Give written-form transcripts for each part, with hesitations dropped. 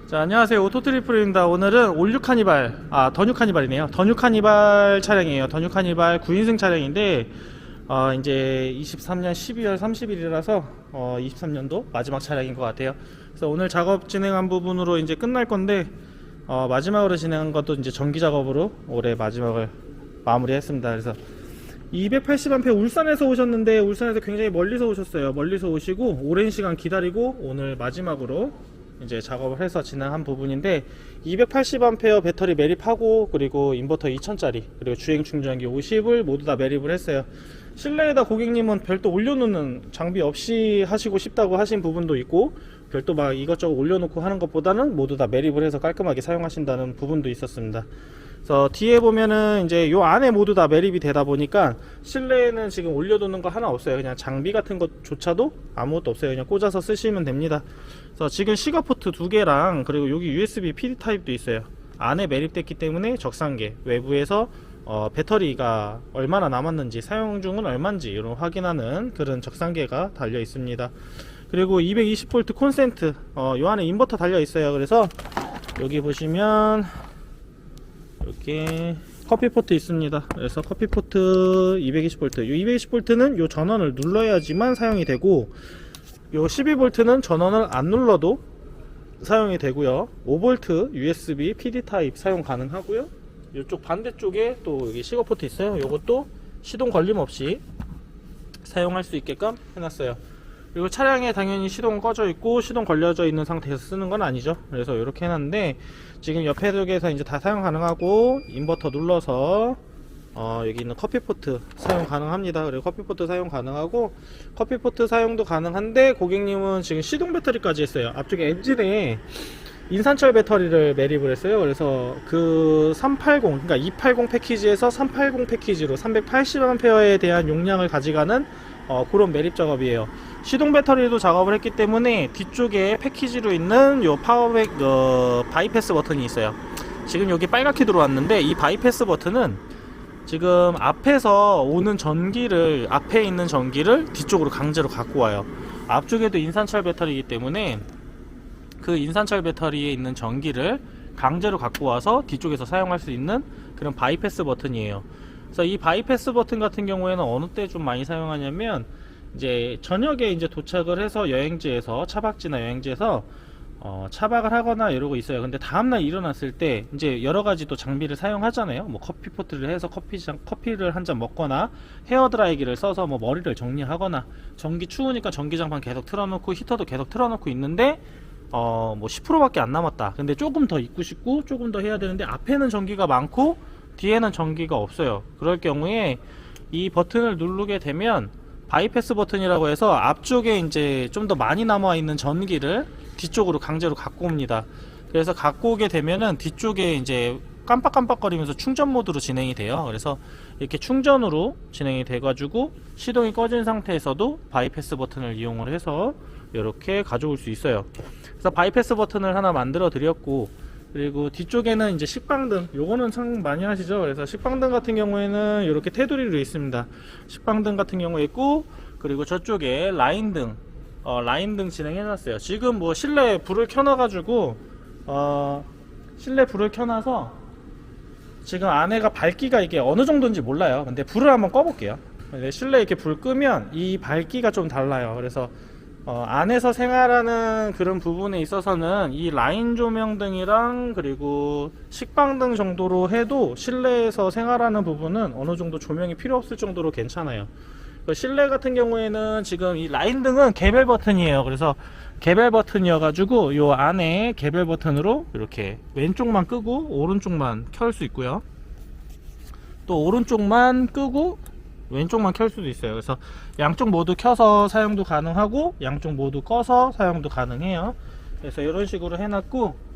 자, 안녕하세요. 오토트리플입니다. 오늘은 올류 카니발, 더뉴 카니발이네요. 더뉴 카니발 차량이에요. 더뉴 카니발 9인승 차량인데, 이제 23년 12월 30일이라서, 23년도 마지막 차량인 것 같아요. 그래서 오늘 작업 진행한 부분으로 이제 끝날 건데, 마지막으로 진행한 것도 이제 전기 작업으로 올해 마지막을 마무리했습니다. 그래서 280A 울산에서 오셨는데, 울산에서 굉장히 멀리서 오셨어요. 멀리서 오시고, 오랜 시간 기다리고, 오늘 마지막으로 이제 작업을 해서 진행한 부분인데, 280A 배터리 매립하고, 그리고 인버터 2000짜리, 그리고 주행 충전기 50을 모두 다 매립을 했어요. 실내에다 고객님은 별도 올려놓는 장비 없이 하시고 싶다고 하신 부분도 있고, 별도 막 이것저것 올려놓고 하는 것보다는 모두 다 매립을 해서 깔끔하게 사용하신다는 부분도 있었습니다. 그래서 뒤에 보면은 이제 요 안에 모두 다 매립이 되다 보니까 실내에는 지금 올려두는 거 하나 없어요. 그냥 장비 같은 것조차도 아무것도 없어요. 그냥 꽂아서 쓰시면 됩니다. 그래서 지금 시가 포트 2개랑 그리고 여기 USB PD 타입도 있어요. 안에 매립됐기 때문에 적상계, 외부에서 배터리가 얼마나 남았는지, 사용 중은 얼마인지 이런 확인하는 그런 적상계가 달려 있습니다. 그리고 220V 콘센트, 요 안에 인버터 달려 있어요. 그래서 여기 보시면 이렇게 커피포트 있습니다. 그래서 커피포트 220V, 이 220V는 요 전원을 눌러야지만 사용이 되고, 요 12V는 전원을 안 눌러도 사용이 되고요. 5V USB PD 타입 사용 가능하고요. 이쪽 반대쪽에 또 여기 시거포트 있어요. 요것도 시동 걸림 없이 사용할 수 있게끔 해놨어요. 그리고 차량에 당연히 시동 꺼져 있고 시동 걸려져 있는 상태에서 쓰는 건 아니죠. 그래서 이렇게 해놨는데, 지금 옆에 쪽에서 이제 다 사용 가능하고, 인버터 눌러서 여기 있는 커피포트 사용 가능합니다. 그리고 커피포트 사용 가능하고, 커피포트 사용도 가능한데, 고객님은 지금 시동 배터리까지 했어요. 앞쪽에 엔진에 인산철 배터리를 매립을 했어요. 그래서 그 380, 그러니까 280 패키지에서 380 패키지로 380A에 대한 용량을 가져가는 그런 매립 작업이에요. 시동 배터리도 작업을 했기 때문에 뒤쪽에 패키지로 있는 요 파워백 바이패스 버튼이 있어요. 지금 여기 빨갛게 들어왔는데, 이 바이패스 버튼은 지금 앞에서 오는 전기를, 앞에 있는 전기를 뒤쪽으로 강제로 갖고 와요. 앞쪽에도 인산철 배터리이기 때문에 그 인산철 배터리에 있는 전기를 강제로 갖고 와서 뒤쪽에서 사용할 수 있는 그런 바이패스 버튼이에요. 그래서 이 바이패스 버튼 같은 경우에는 어느 때 좀 많이 사용하냐면, 이제 저녁에 이제 도착을 해서 여행지에서, 차박지나 여행지에서 차박을 하거나 이러고 있어요. 근데 다음날 일어났을 때 이제 여러 가지 또 장비를 사용하잖아요. 뭐 커피포트를 해서 커피를 한 잔 먹거나, 헤어드라이기를 써서 뭐 머리를 정리하거나, 전기 추우니까 전기장판 계속 틀어놓고 히터도 계속 틀어놓고 있는데, 뭐 10%밖에 안 남았다. 근데 조금 더 있고 싶고 조금 더 해야 되는데 앞에는 전기가 많고 뒤에는 전기가 없어요. 그럴 경우에 이 버튼을 누르게 되면, 바이패스 버튼이라고 해서 앞쪽에 이제 좀 더 많이 남아 있는 전기를 뒤쪽으로 강제로 갖고 옵니다. 그래서 갖고 오게 되면은 뒤쪽에 이제 깜빡깜빡거리면서 충전 모드로 진행이 돼요. 그래서 이렇게 충전으로 진행이 돼 가지고 시동이 꺼진 상태에서도 바이패스 버튼을 이용을 해서 이렇게 가져올 수 있어요. 그래서 바이패스 버튼을 하나 만들어 드렸고, 그리고 뒤쪽에는 이제 식빵등, 요거는 참 많이 하시죠. 그래서 식빵등 같은 경우에는 이렇게 테두리로 있습니다. 식빵등 같은 경우에 있고, 그리고 저쪽에 라인등, 라인등 진행해 놨어요. 지금 뭐 실내 불을 켜놔 가지고 실내 불을 켜놔서 지금 안에가 밝기가 이게 어느 정도인지 몰라요. 근데 불을 한번 꺼 볼게요. 실내 이렇게 불 끄면 이 밝기가 좀 달라요. 그래서 안에서 생활하는 그런 부분에 있어서는 이 라인 조명등이랑 그리고 식빵등 정도로 해도 실내에서 생활하는 부분은 어느 정도 조명이 필요 없을 정도로 괜찮아요. 실내 같은 경우에는 지금 이 라인등은 개별 버튼이에요. 그래서 개별 버튼이어 가지고 요 안에 개별 버튼으로 이렇게 왼쪽만 끄고 오른쪽만 켤 수 있고요. 또 오른쪽만 끄고 왼쪽만 켤 수도 있어요. 그래서 양쪽 모두 켜서 사용도 가능하고 양쪽 모두 꺼서 사용도 가능해요. 그래서 이런 식으로 해놨고,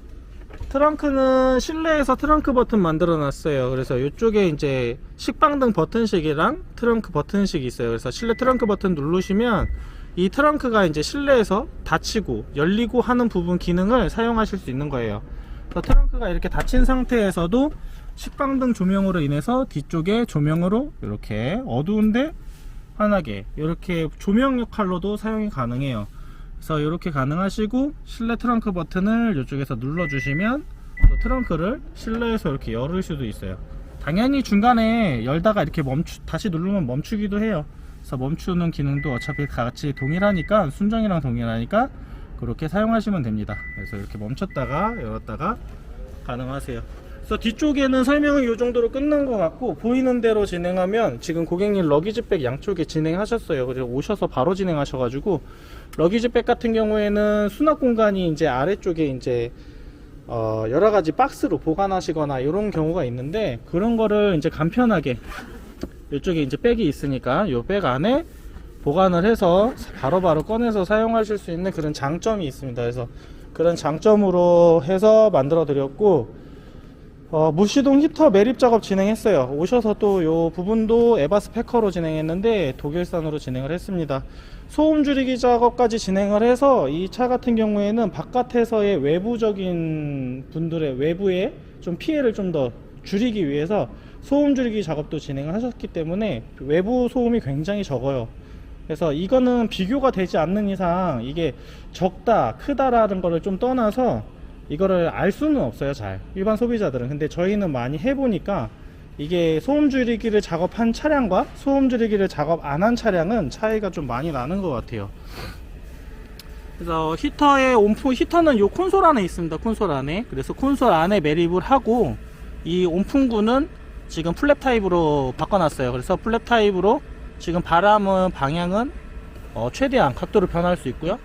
트렁크는 실내에서 트렁크 버튼 만들어 놨어요. 그래서 이쪽에 이제 식빵등 버튼식이랑 트렁크 버튼식이 있어요. 그래서 실내 트렁크 버튼 누르시면 이 트렁크가 이제 실내에서 닫히고 열리고 하는 부분 기능을 사용하실 수 있는 거예요. 그래서 트렁크가 이렇게 닫힌 상태에서도 식빵등 조명으로 인해서 뒤쪽에 조명으로 이렇게 어두운데 환하게 이렇게 조명 역할로도 사용이 가능해요. 그래서 이렇게 가능하시고, 실내 트렁크 버튼을 이쪽에서 눌러주시면 또 트렁크를 실내에서 이렇게 열을 수도 있어요. 당연히 중간에 열다가 이렇게 다시 누르면 멈추기도 해요. 그래서 멈추는 기능도 어차피 같이 동일하니까, 순정이랑 동일하니까 그렇게 사용하시면 됩니다. 그래서 이렇게 멈췄다가 열었다가 가능하세요. 그래서 뒤쪽에는 설명은 이 정도로 끝난 것 같고, 보이는 대로 진행하면, 지금 고객님 러기지백 양쪽에 진행하셨어요. 그래서 오셔서 바로 진행하셔가지고, 러기지백 같은 경우에는 수납 공간이 이제 아래쪽에 이제 여러 가지 박스로 보관하시거나 이런 경우가 있는데, 그런 거를 이제 간편하게 이쪽에 이제 백이 있으니까 이 백 안에 보관을 해서 바로바로 꺼내서 사용하실 수 있는 그런 장점이 있습니다. 그래서 그런 장점으로 해서 만들어 드렸고, 무시동 히터 매립 작업 진행했어요. 오셔서 또 요 부분도 에바스 패커로 진행했는데 독일산으로 진행을 했습니다. 소음 줄이기 작업까지 진행을 해서 이 차 같은 경우에는 바깥에서의 외부적인 분들의 외부에 좀 피해를 좀 더 줄이기 위해서 소음 줄이기 작업도 진행을 하셨기 때문에 외부 소음이 굉장히 적어요. 그래서 이거는 비교가 되지 않는 이상 이게 적다 크다라는 거를 좀 떠나서 이거를 알 수는 없어요, 잘 일반 소비자들은. 근데 저희는 많이 해보니까 이게 소음 줄이기를 작업한 차량과 소음 줄이기를 작업 안 한 차량은 차이가 좀 많이 나는 것 같아요. 그래서 히터의 온풍, 히터는 요 콘솔 안에 있습니다. 콘솔 안에. 그래서 콘솔 안에 매립을 하고, 이 온풍구는 지금 플랩 타입으로 바꿔놨어요. 그래서 플랩 타입으로 지금 바람은 방향은 최대한 각도를 변할 수 있고요.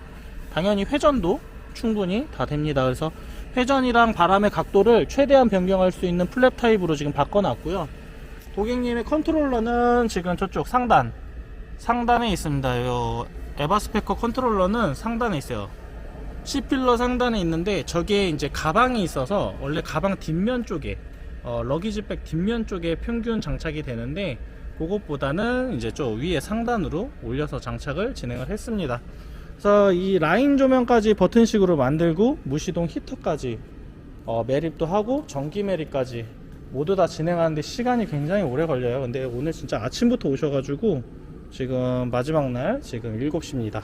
당연히 회전도 충분히 다 됩니다. 그래서 회전이랑 바람의 각도를 최대한 변경할 수 있는 플랩 타입으로 지금 바꿔놨고요. 고객님의 컨트롤러는 지금 저쪽 상단에 있습니다. 요 에바스페커 컨트롤러는 상단에 있어요. C필러 상단에 있는데, 저게 이제 가방이 있어서 원래 가방 뒷면 쪽에 러기지백 뒷면 쪽에 평균 장착이 되는데, 그것보다는 이제 저 위에 상단으로 올려서 장착을 진행을 했습니다. 그래서 이 라인 조명까지 버튼식으로 만들고, 무시동 히터까지 매립도 하고, 전기 매립까지 모두 다 진행하는데 시간이 굉장히 오래 걸려요. 근데 오늘 진짜 아침부터 오셔가지고 지금 마지막 날 지금 7시입니다.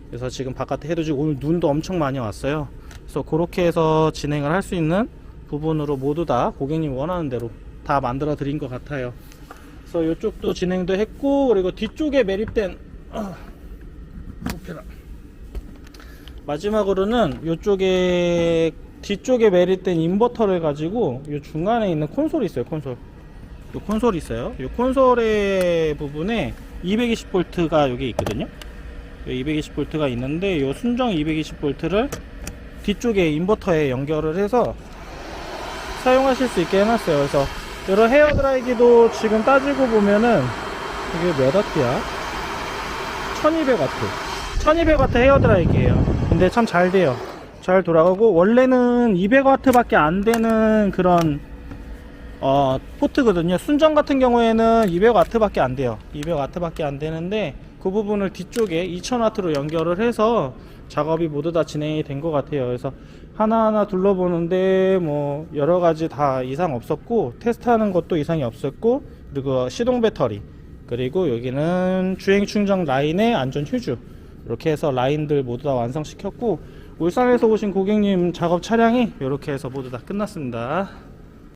그래서 지금 바깥에 해도 지고, 오늘 눈도 엄청 많이 왔어요. 그래서 그렇게 해서 진행을 할 수 있는 부분으로 모두 다 고객님 원하는 대로 다 만들어 드린 것 같아요. 그래서 이쪽도 진행도 했고, 그리고 뒤쪽에 매립된 마지막으로는 이쪽에 뒤쪽에 매립된 인버터를 가지고 이 중간에 있는 콘솔이 있어요. 이 콘솔이 있어요. 이 콘솔의 부분에 220V가 여기 있거든요. 220V가 있는데, 이 순정 220V를 뒤쪽에 인버터에 연결을 해서 사용하실 수 있게 해놨어요. 그래서 여러 헤어드라이기도 지금 따지고 보면은 이게 몇 와트야? 1200W 헤어드라이기예요. 근데 참 잘 돼요. 잘 돌아가고, 원래는 200W 밖에 안 되는 그런 포트거든요. 순정 같은 경우에는 200W 밖에 안 돼요. 200W 밖에 안 되는데, 그 부분을 뒤쪽에 2000W로 연결을 해서 작업이 모두 다 진행이 된 것 같아요. 그래서 하나하나 둘러보는데 뭐 여러가지 다 이상 없었고, 테스트하는 것도 이상이 없었고, 그리고 시동 배터리, 그리고 여기는 주행 충전 라인의 안전 휴즈, 이렇게 해서 라인들 모두 다 완성시켰고, 울산에서 오신 고객님 작업 차량이 이렇게 해서 모두 다 끝났습니다.